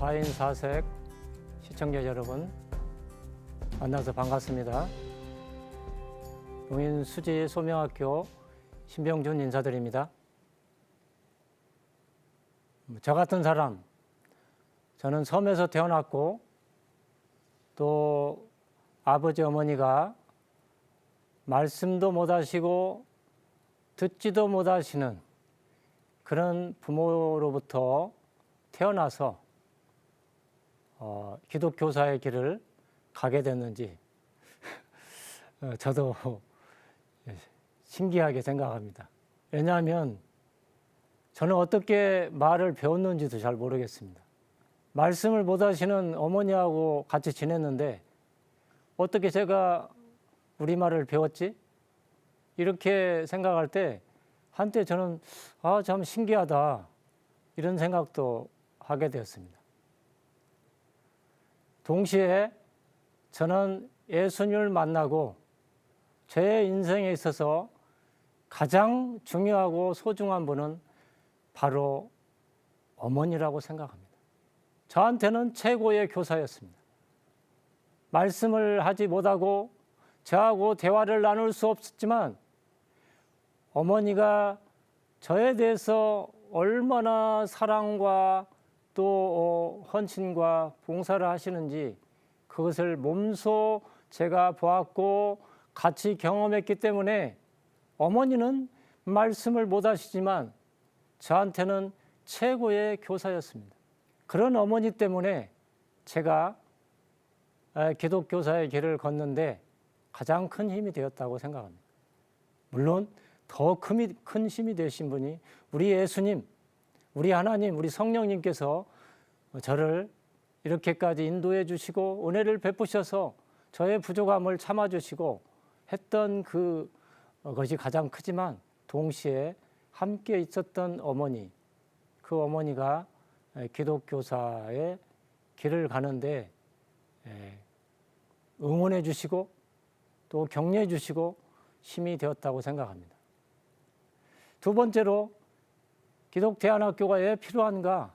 4인4색 시청자 여러분, 만나서 반갑습니다. 용인 수지 소명학교 신병준 인사드립니다. 저 같은 사람, 저는 섬에서 태어났고 또 아버지 어머니가 말씀도 못하시고 듣지도 못하시는 그런 부모로부터 태어나서 기독교사의 길을 가게 됐는지 저도 신기하게 생각합니다. 왜냐하면 저는 어떻게 말을 배웠는지도 잘 모르겠습니다. 말씀을 못하시는 어머니하고 같이 지냈는데 어떻게 제가 우리말을 배웠지? 이렇게 생각할 때 한때 저는 참 신기하다 이런 생각도 하게 되었습니다. 동시에 저는 예수님을 만나고 제 인생에 있어서 가장 중요하고 소중한 분은 바로 어머니라고 생각합니다. 저한테는 최고의 교사였습니다. 말씀을 하지 못하고 저하고 대화를 나눌 수 없었지만 어머니가 저에 대해서 얼마나 사랑과 또 헌신과 봉사를 하시는지 그것을 몸소 제가 보았고 같이 경험했기 때문에 어머니는 말씀을 못 하시지만 저한테는 최고의 교사였습니다. 그런 어머니 때문에 제가 기독교사의 길을 걷는데 가장 큰 힘이 되었다고 생각합니다. 물론 더 큰 힘이 되신 분이 우리 예수님, 우리 하나님, 우리 성령님께서 저를 이렇게까지 인도해 주시고 은혜를 베푸셔서 저의 부족함을 참아주시고 했던 그것이 가장 크지만 동시에 함께 있었던 어머니, 그 어머니가 기독교사의 길을 가는데 응원해 주시고 또 격려해 주시고 힘이 되었다고 생각합니다. 두 번째로 기독대안학교가 왜 필요한가?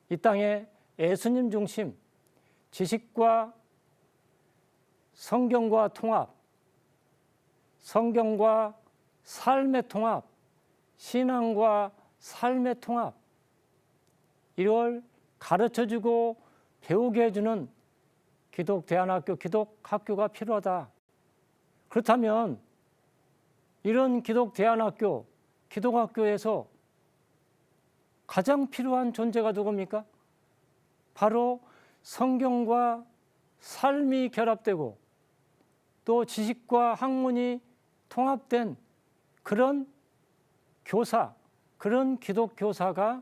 이 땅에 예수님 중심, 지식과 성경과 통합, 성경과 삶의 통합, 신앙과 삶의 통합, 이걸 가르쳐주고 배우게 해주는 기독대안학교, 기독학교가 필요하다. 그렇다면 이런 기독대안학교, 기독학교에서 가장 필요한 존재가 누굽니까? 바로 성경과 삶이 결합되고 또 지식과 학문이 통합된 그런 교사, 그런 기독교사가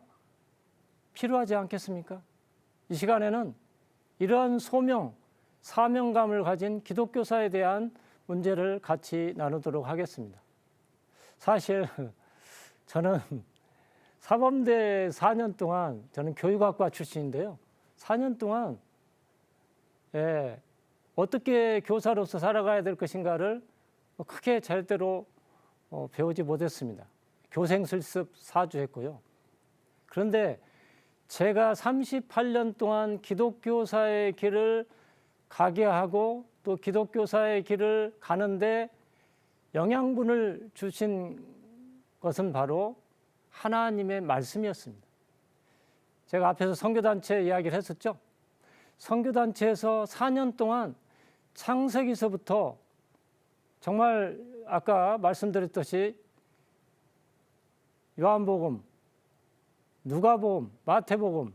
필요하지 않겠습니까? 이 시간에는 이러한 소명, 사명감을 가진 기독교사에 대한 문제를 같이 나누도록 하겠습니다. 사실 저는 사범대 4년 동안, 저는 교육학과 출신인데요. 4년 동안 어떻게 교사로서 살아가야 될 것인가를 크게 제대로 배우지 못했습니다. 교생실습 4주 했고요. 그런데 제가 38년 동안 기독교사의 길을 가게 하고 또 기독교사의 길을 가는데 영양분을 주신 것은 바로 하나님의 말씀이었습니다. 제가 앞에서 선교단체 이야기를 했었죠. 선교단체에서 4년 동안 창세기서부터 정말 아까 말씀드렸듯이 요한복음, 누가복음, 마태복음,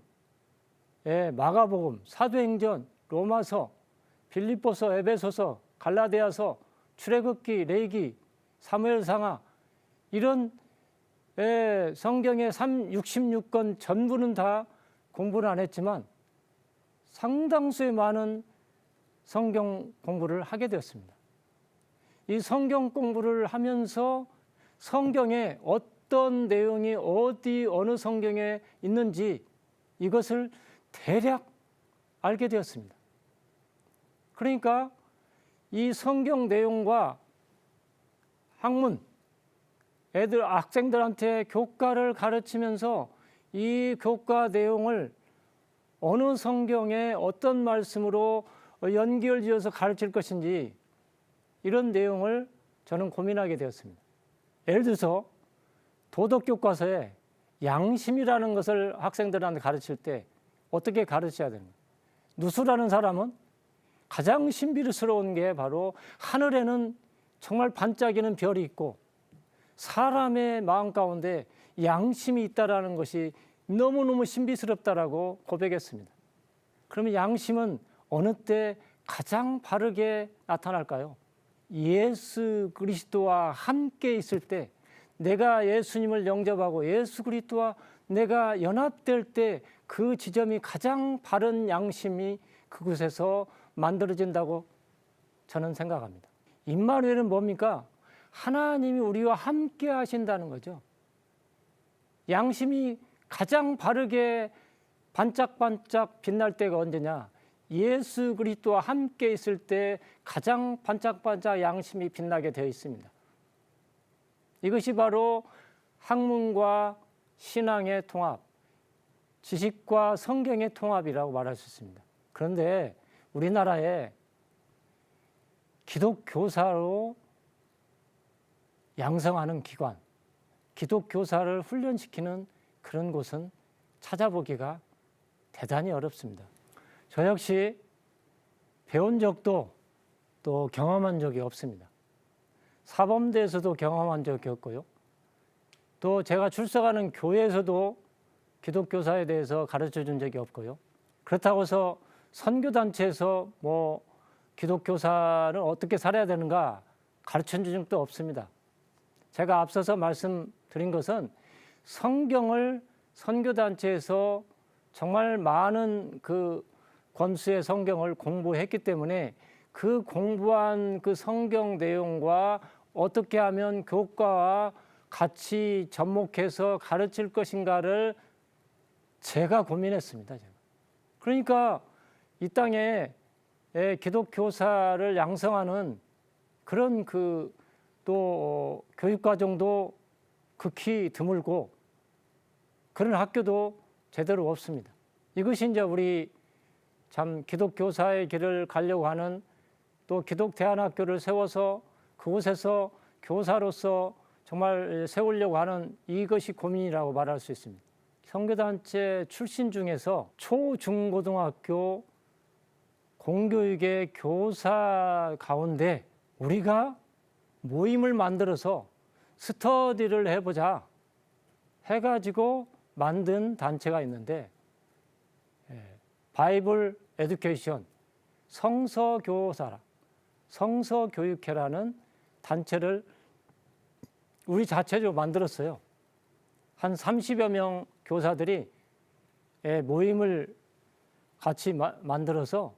마가복음, 사도행전, 로마서, 빌립보서, 에베소서, 갈라디아서, 출애굽기, 레위기, 사무엘상하 이런 성경의 66권 전부는 다 공부를 안 했지만 상당수의 많은 성경 공부를 하게 되었습니다. 이 성경 공부를 하면서 성경에 어떤 내용이 어느 성경에 있는지 이것을 대략 알게 되었습니다. 그러니까 이 성경 내용과 학문, 학생들한테 교과를 가르치면서 이 교과 내용을 어느 성경에 어떤 말씀으로 연결지어서 가르칠 것인지 이런 내용을 저는 고민하게 되었습니다. 예를 들어서 도덕교과서에 양심이라는 것을 학생들한테 가르칠 때 어떻게 가르쳐야 되는가? 누수라는 사람은 가장 신비스러운 게 바로 하늘에는 정말 반짝이는 별이 있고 사람의 마음 가운데 양심이 있다라는 것이 너무너무 신비스럽다라고 고백했습니다. 그러면 양심은 어느 때 가장 바르게 나타날까요? 예수 그리스도와 함께 있을 때, 내가 예수님을 영접하고 예수 그리스도와 내가 연합될 때 그 지점이 가장 바른 양심이 그곳에서 만들어진다고 저는 생각합니다. 임마누엘은 뭡니까? 하나님이 우리와 함께 하신다는 거죠. 양심이 가장 바르게 반짝반짝 빛날 때가 언제냐? 예수 그리스도와 함께 있을 때 가장 반짝반짝 양심이 빛나게 되어 있습니다. 이것이 바로 학문과 신앙의 통합, 지식과 성경의 통합이라고 말할 수 있습니다. 그런데 우리나라에 기독교사로 양성하는 기관, 기독교사를 훈련시키는 그런 곳은 찾아보기가 대단히 어렵습니다. 저 역시 배운 적도 또 경험한 적이 없습니다. 사범대에서도 경험한 적이 없고요. 또 제가 출석하는 교회에서도 기독교사에 대해서 가르쳐 준 적이 없고요. 그렇다고 해서 선교단체에서 기독교사는 어떻게 살아야 되는가 가르쳐 준 적도 없습니다. 제가 앞서서 말씀드린 것은 성경을 선교단체에서 정말 많은 그 권수의 성경을 공부했기 때문에 그 공부한 그 성경 내용과 어떻게 하면 교과와 같이 접목해서 가르칠 것인가를 제가 고민했습니다. 그러니까 이 땅에 기독교사를 양성하는 그런 또 교육과정도 극히 드물고 그런 학교도 제대로 없습니다. 이것이 이제 우리 참 기독교사의 길을 가려고 하는 또 기독대안학교를 세워서 그곳에서 교사로서 정말 세우려고 하는 이것이 고민이라고 말할 수 있습니다. 선교단체 출신 중에서 초, 중, 고등학교 공교육의 교사 가운데 우리가 모임을 만들어서 스터디를 해보자 해가지고 만든 단체가 있는데 바이블 에듀케이션 성서교육회라는 단체를 우리 자체적으로 만들었어요. 한 30여 명 교사들이 모임을 같이 만들어서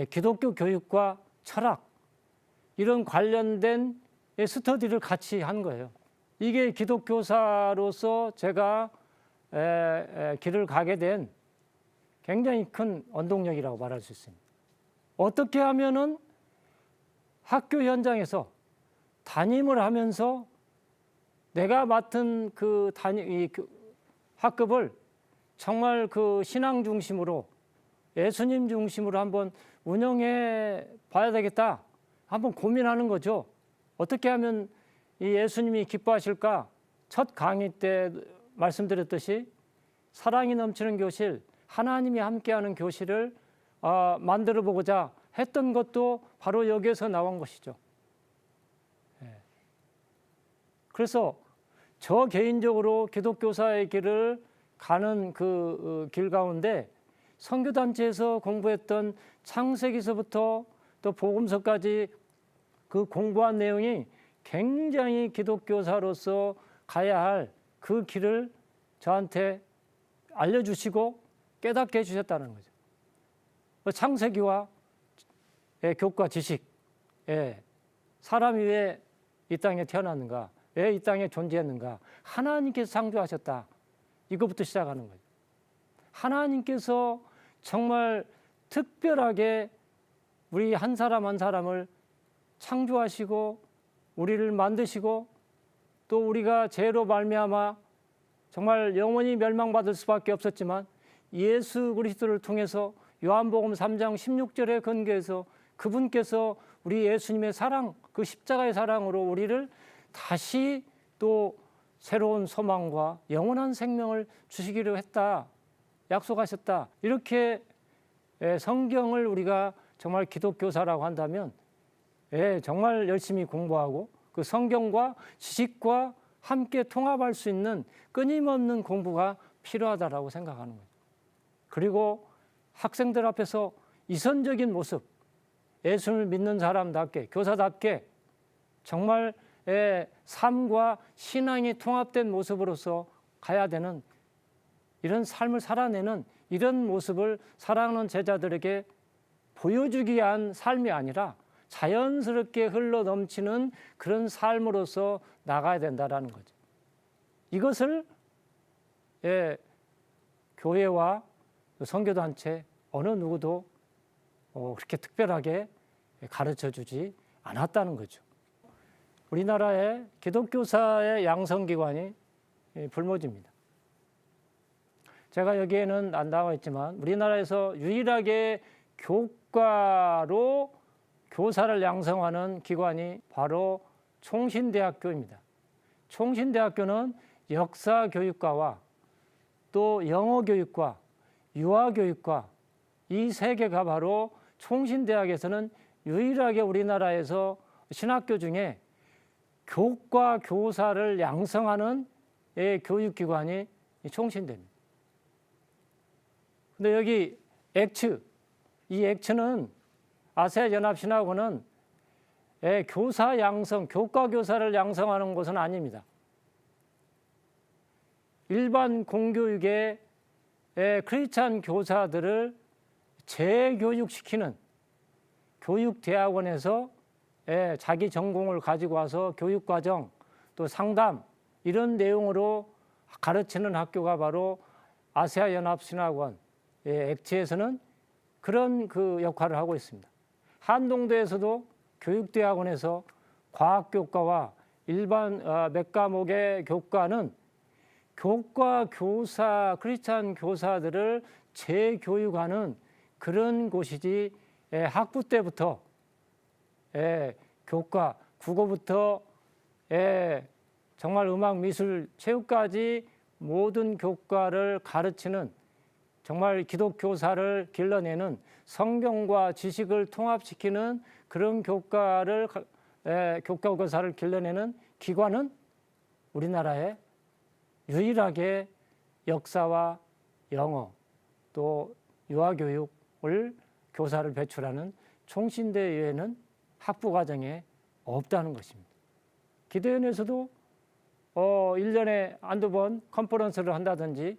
기독교 교육과 철학 이런 관련된 스터디를 같이 한 거예요. 이게 기독교사로서 제가 길을 가게 된 굉장히 큰 원동력이라고 말할 수 있습니다. 어떻게 하면은 학교 현장에서 담임을 하면서 내가 맡은 학급을 정말 그 신앙 중심으로 예수님 중심으로 한번 운영해 봐야 되겠다. 한번 고민하는 거죠. 어떻게 하면 이 예수님이 기뻐하실까? 첫 강의 때 말씀드렸듯이 사랑이 넘치는 교실, 하나님이 함께하는 교실을 만들어 보고자 했던 것도 바로 여기에서 나온 것이죠. 그래서 저 개인적으로 기독교사의 길을 가는 그 길 가운데 선교단체에서 공부했던 창세기서부터 또 복음서까지 그 공부한 내용이 굉장히 기독교사로서 가야 할 그 길을 저한테 알려주시고 깨닫게 해주셨다는 거죠. 창세기와 교과 지식, 사람이 왜 이 땅에 태어났는가, 왜 이 땅에 존재했는가, 하나님께서 창조하셨다. 이것부터 시작하는 거죠. 하나님께서 정말 특별하게 우리 한 사람 한 사람을 창조하시고 우리를 만드시고 또 우리가 죄로 말미암아 정말 영원히 멸망받을 수밖에 없었지만 예수 그리스도를 통해서 요한복음 3장 16절에 근거해서 그분께서 우리 예수님의 사랑, 그 십자가의 사랑으로 우리를 다시 또 새로운 소망과 영원한 생명을 주시기로 했다, 약속하셨다. 이렇게 성경을 우리가 정말 기독교사라고 한다면 정말 열심히 공부하고 그 성경과 지식과 함께 통합할 수 있는 끊임없는 공부가 필요하다라고 생각하는 거예요. 그리고 학생들 앞에서 이선적인 모습, 예수를 믿는 사람답게, 교사답게 정말 삶과 신앙이 통합된 모습으로서 가야 되는 이런 삶을 살아내는 이런 모습을 사랑하는 제자들에게 보여주기 위한 삶이 아니라 자연스럽게 흘러 넘치는 그런 삶으로서 나가야 된다라는 거죠. 이것을 교회와 선교단체 어느 누구도 그렇게 특별하게 가르쳐주지 않았다는 거죠. 우리나라의 기독교사의 양성기관이 불모지입니다. 제가 여기에는 안 나와 있지만 우리나라에서 유일하게 교과로 교사를 양성하는 기관이 바로 총신대학교입니다. 총신대학교는 역사교육과와 또 영어교육과, 유아교육과 이 세 개가 바로 총신대학에서는 유일하게 우리나라에서 신학교 중에 교과 교사를 양성하는 교육기관이 총신대입니다. 근데 여기 액츠, 이 액츠는 아세아연합신학원은 교사 양성, 교과 교사를 양성하는 곳은 아닙니다. 일반 공교육의 크리스찬 교사들을 재교육시키는 교육대학원에서 자기 전공을 가지고 와서 교육과정 또 상담 이런 내용으로 가르치는 학교가 바로 아세아연합신학원 액츠에서는 그런 그 역할을 하고 있습니다. 한동대에서도 교육대학원에서 과학교과와 일반 몇 과목의 교과는 교과 교사, 크리스찬 교사들을 재교육하는 그런 곳이지 학부 때부터 교과, 국어부터 정말 음악, 미술, 체육까지 모든 교과를 가르치는 정말 기독교사를 길러내는 성경과 지식을 통합시키는 그런 교과를 교과 교사를 길러내는 기관은 우리나라에 유일하게 역사와 영어 또 유아교육을 교사를 배출하는 총신대 외에는 학부 과정에 없다는 것입니다. 기도원에서도 1년에 한두 번 컨퍼런스를 한다든지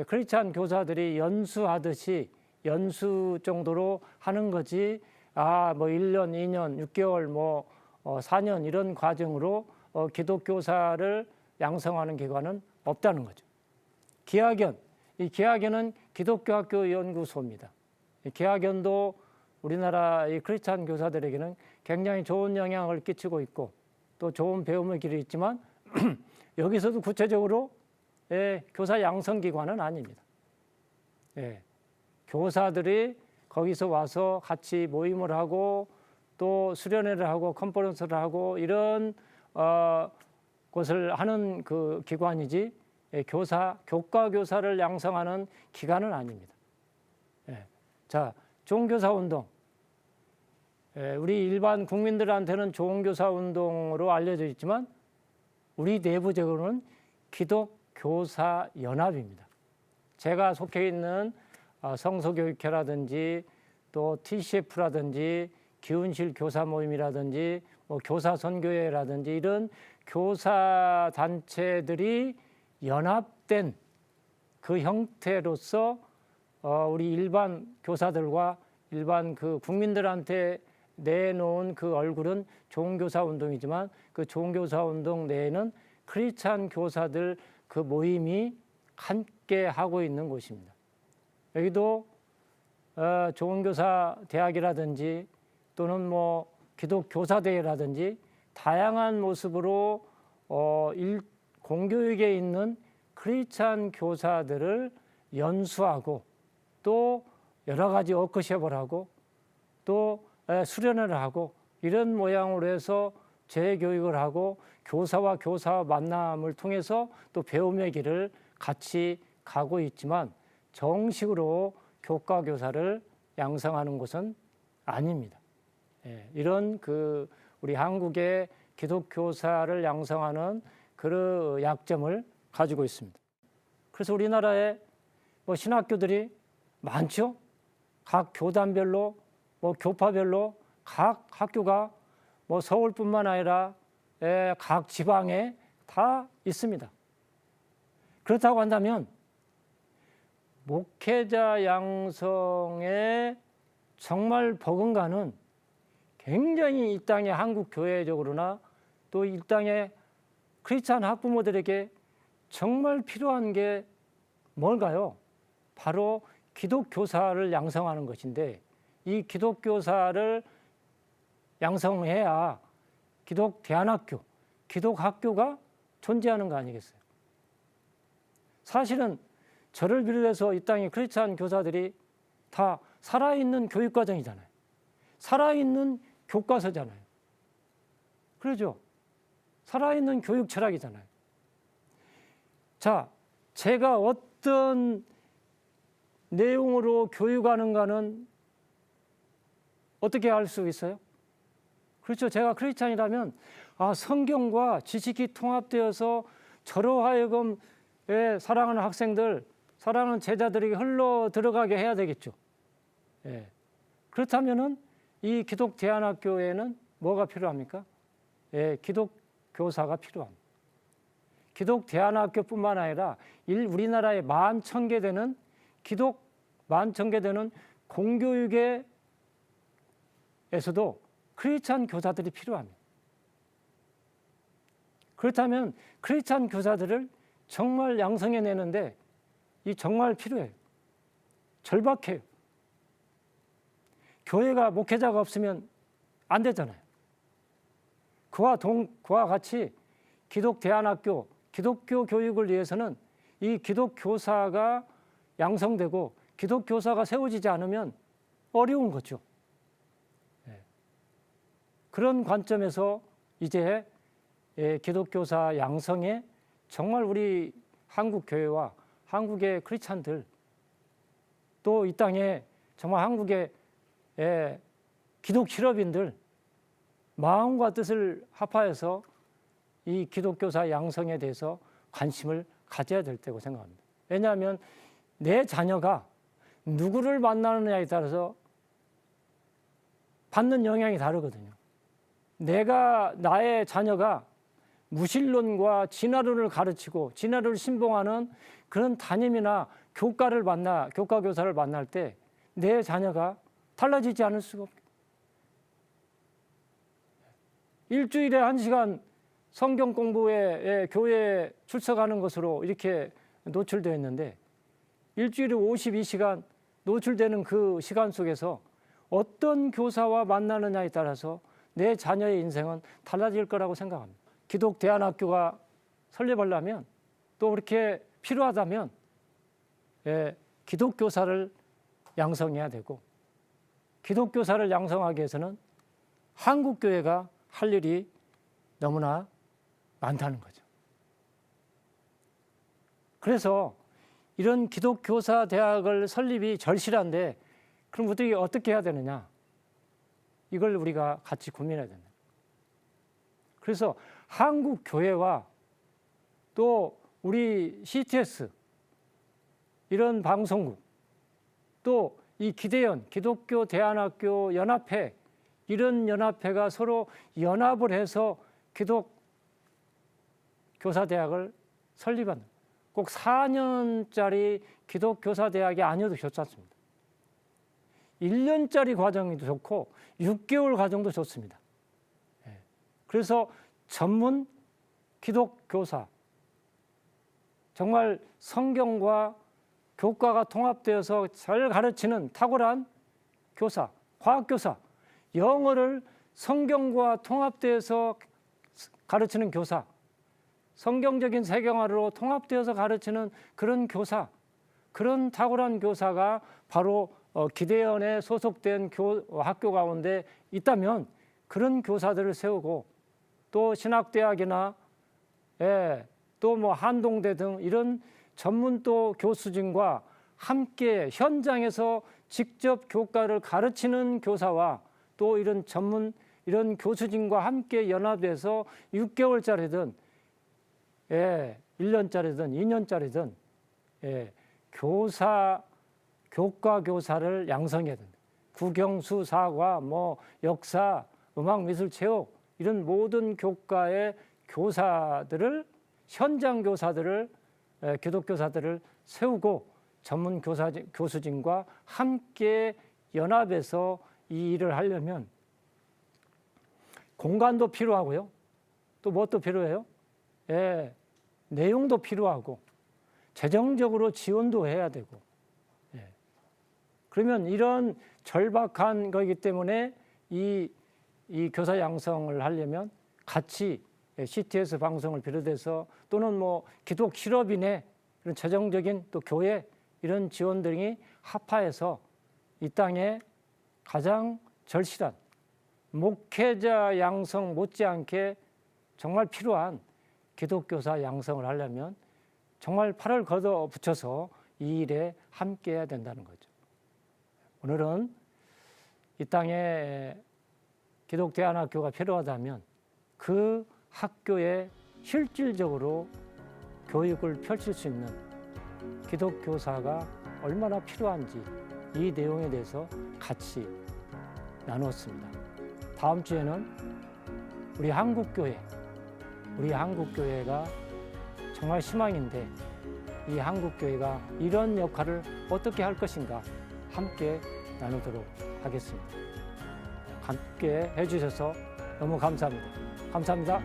크리스찬 교사들이 연수하듯이 연수 정도로 하는 거지 뭐 1년, 2년, 6개월, 4년 이런 과정으로 기독교사를 양성하는 기관은 없다는 거죠. 기학연, 이 기학연은 기독교학교 연구소입니다. 기학연도 우리나라 이 크리스찬 교사들에게는 굉장히 좋은 영향을 끼치고 있고 또 좋은 배움의 길이 있지만 여기서도 구체적으로 교사 양성기관은 아닙니다. 교사들이 거기서 와서 같이 모임을 하고 또 수련회를 하고 컨퍼런스를 하고 이런 것을 하는 그 기관이지 교과 교사를 양성하는 기관은 아닙니다. 자, 종교사 운동. 우리 일반 국민들한테는 종교사 운동으로 알려져 있지만 우리 내부적으로는 기독교사 연합입니다. 제가 속해 있는 성서교육회라든지 또 TCF라든지 기운실 교사 모임이라든지 교사 선교회라든지 이런 교사 단체들이 연합된 그 형태로서 우리 일반 교사들과 일반 그 국민들한테 내놓은 그 얼굴은 종교사 운동이지만 그 종교사 운동 내에는 크리스찬 교사들 그 모임이 함께 하고 있는 곳입니다. 여기도 종교사 대학이라든지 또는 기독교사대회라든지 다양한 모습으로 공교육에 있는 크리스찬 교사들을 연수하고 또 여러 가지 워크숍을 하고 또 수련을 하고 이런 모양으로 해서 재교육을 하고 교사와 교사 만남을 통해서 또 배움의 길을 같이 가고 있지만 정식으로 교과 교사를 양성하는 곳은 아닙니다. 이런 우리 한국의 기독교사를 양성하는 그런 약점을 가지고 있습니다. 그래서 우리나라에 신학교들이 많죠. 각 교단별로 교파별로 각 학교가 서울뿐만 아니라 각 지방에 다 있습니다. 그렇다고 한다면 목회자 양성에 정말 버금가는 굉장히 이 땅의 한국 교회적으로나 또 이 땅의 크리스찬 학부모들에게 정말 필요한 게 뭘까요? 바로 기독교사를 양성하는 것인데 이 기독교사를 양성해야 기독대안학교, 기독학교가 존재하는 거 아니겠어요? 사실은 저를 비롯해서 이 땅의 크리스찬 교사들이 다 살아있는 교육과정이잖아요. 살아있는 교과서잖아요. 그러죠? 살아있는 교육 철학이잖아요. 자, 제가 어떤 내용으로 교육하는가는 어떻게 알 수 있어요? 그렇죠. 제가 크리스찬이라면 성경과 지식이 통합되어서 저로 하여금 사랑하는 학생들, 사랑하는 제자들에게 흘러 들어가게 해야 되겠죠. 그렇다면은 이 기독대안학교에는 뭐가 필요합니까? 기독교사가 필요합니다. 기독대안학교뿐만 아니라 우리나라에 11,000개 되는 공교육에서도 크리스찬 교사들이 필요합니다. 그렇다면 크리스찬 교사들을 정말 양성해내는데 이 정말 필요해요. 절박해요. 교회가 목회자가 없으면 안 되잖아요. 그와 같이 기독대안학교, 기독교 교육을 위해서는 이 기독교사가 양성되고 기독교사가 세워지지 않으면 어려운 거죠. 그런 관점에서 이제 기독교사 양성에 정말 우리 한국 교회와 한국의 크리스찬들 또 이 땅에 정말 한국의 기독 실업인들 마음과 뜻을 합하여서 이 기독교사 양성에 대해서 관심을 가져야 될 때고 생각합니다. 왜냐하면 내 자녀가 누구를 만나느냐에 따라서 받는 영향이 다르거든요. 나의 자녀가 무신론과 진화론을 가르치고 진화론을 신봉하는 그런 담임이나 교과 교사를 만날 때 내 자녀가 달라지지 않을 수가 없고 일주일에 1시간 성경 공부에 교회에 출석하는 것으로 이렇게 노출되어 있는데 일주일에 52시간 노출되는 그 시간 속에서 어떤 교사와 만나느냐에 따라서 내 자녀의 인생은 달라질 거라고 생각합니다. 기독대안학교가 설립하려면 또 그렇게 필요하다면 기독교사를 양성해야 되고 기독교사를 양성하기 위해서는 한국교회가 할 일이 너무나 많다는 거죠. 그래서 이런 기독교사 대학을 설립이 절실한데 그럼 어떻게 해야 되느냐? 이걸 우리가 같이 고민해야 됩니다. 그래서 한국 교회와 또 우리 CTS 이런 방송국 또 이 기대연 기독교 대안학교 연합회 이런 연합회가 서로 연합을 해서 기독교사 대학을 설립하는 꼭 4년짜리 기독교사 대학이 아니어도 좋습니다. 1년짜리 과정도 좋고 6개월 과정도 좋습니다. 그래서 전문 기독교사 정말 성경과 교과가 통합되어서 잘 가르치는 탁월한 교사, 과학교사, 영어를 성경과 통합되어서 가르치는 교사, 성경적인 세경화로 통합되어서 가르치는 그런 교사, 그런 탁월한 교사가 바로 기대원에 소속된 학교 가운데 있다면 그런 교사들을 세우고 또 신학대학이나 또 뭐 한동대 등 이런 전문 또 교수진과 함께 현장에서 직접 교과를 가르치는 교사와 또 이런 전문 이런 교수진과 함께 연합해서 6개월짜리든 1년짜리든 2년짜리든 교과 교사를 양성해야 된다. 국영수, 사과, 뭐 역사, 음악, 미술, 체육 이런 모든 교과의 교사들을 현장 교사들을 기독교사들을 세우고 전문 교수진과 함께 연합해서 이 일을 하려면 공간도 필요하고요. 또 무엇도 필요해요? 내용도 필요하고 재정적으로 지원도 해야 되고 그러면 이런 절박한 거기 때문에 이 교사 양성을 하려면 같이 CTS 방송을 비롯해서 또는 뭐 기독 실업인의 이런 재정적인 또 교회 이런 지원들이 합하여서 이 땅에 가장 절실한 목회자 양성 못지않게 정말 필요한 기독교사 양성을 하려면 정말 팔을 걷어 붙여서 이 일에 함께 해야 된다는 거죠. 오늘은 이 땅에 기독대안학교가 필요하다면 그 학교에 실질적으로 교육을 펼칠 수 있는 기독교사가 얼마나 필요한지 이 내용에 대해서 같이 나누었습니다. 다음 주에는 우리 한국교회가 정말 희망인데 이 한국교회가 이런 역할을 어떻게 할 것인가 함께 나누도록 하겠습니다. 함께 해주셔서 너무 감사합니다. 감사합니다.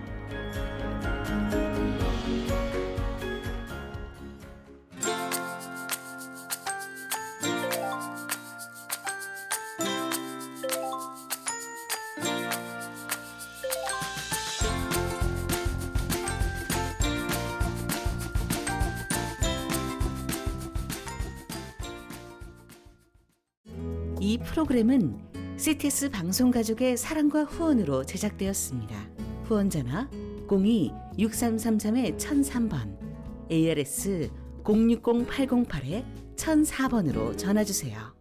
이 프로그램은 CTS 방송가족의 사랑과 후원으로 제작되었습니다. 후원전화 02-6333-1003번, ARS 060-808-1004번으로 전화주세요.